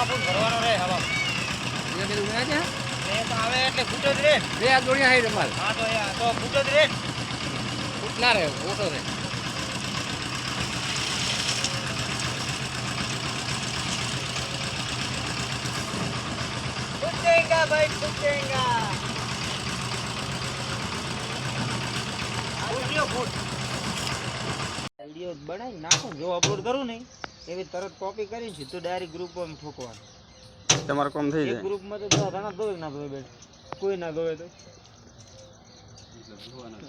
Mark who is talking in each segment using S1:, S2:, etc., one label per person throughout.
S1: આપું ભરવાનો રહે હવા
S2: એ બધું ના છે
S1: એ તો આવે એટલે ફૂટો જ રે
S2: બે આ દોડિયા હાઈ રમાલ
S1: હા તો ફૂટો જ રે
S2: ફૂટ ના રહે ઓટો રહે
S1: फूटेगा भाई फूटेगा વિડિયો બનાવી નાખો જો અપલોડ કરું નહીં એવી તરત કોપી કરી સીધું ડાયરેક્ટ ગ્રુપમાં ઠોકવાનું
S2: તમારું કામ થઈ
S1: એક
S2: જાય
S1: ગ્રુપમાં તો 10 જણા દોય ના દોય બેન કોઈ ના દોય તો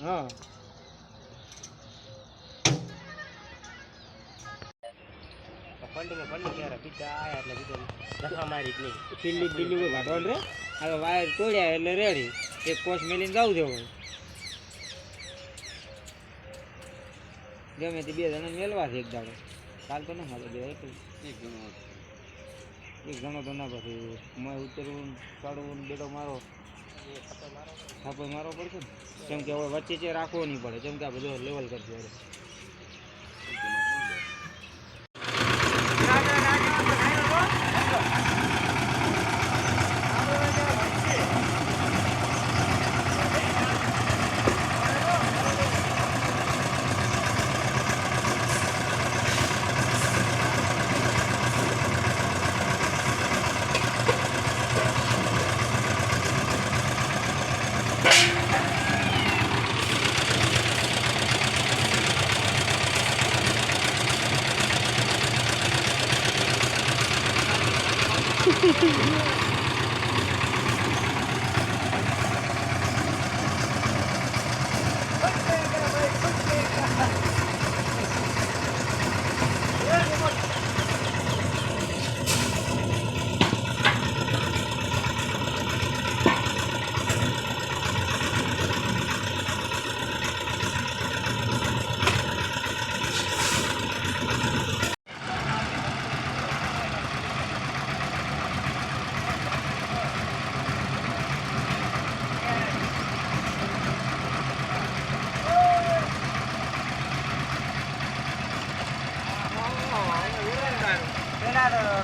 S1: હા ફંડી ક્યારે પીતા આયા એટલે કીધું દફા મારી જ નહીં ફિલ્ડી દિલ્હી કોઈ વાટવાલ રે હવે વાયર તોડ્યા એટલે રેડી એક કોસ મેલીને જાવ દેવો ગમે તે બે જણા મેલવા છે એક દાડો કાલ તો ના મારે એક જણો તો ના પછી મેં ઉતરવું ચડવું બેડો મારો થાપો મારવો પડશે ને કેમ કે હવે વચ્ચે રાખવો નહીં પડે કેમ કે આ બધું લેવલ કરી દે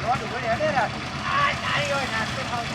S1: રોડ ઘોડે અડે રાખી આ તારી હોય નાસ્તો ખાવ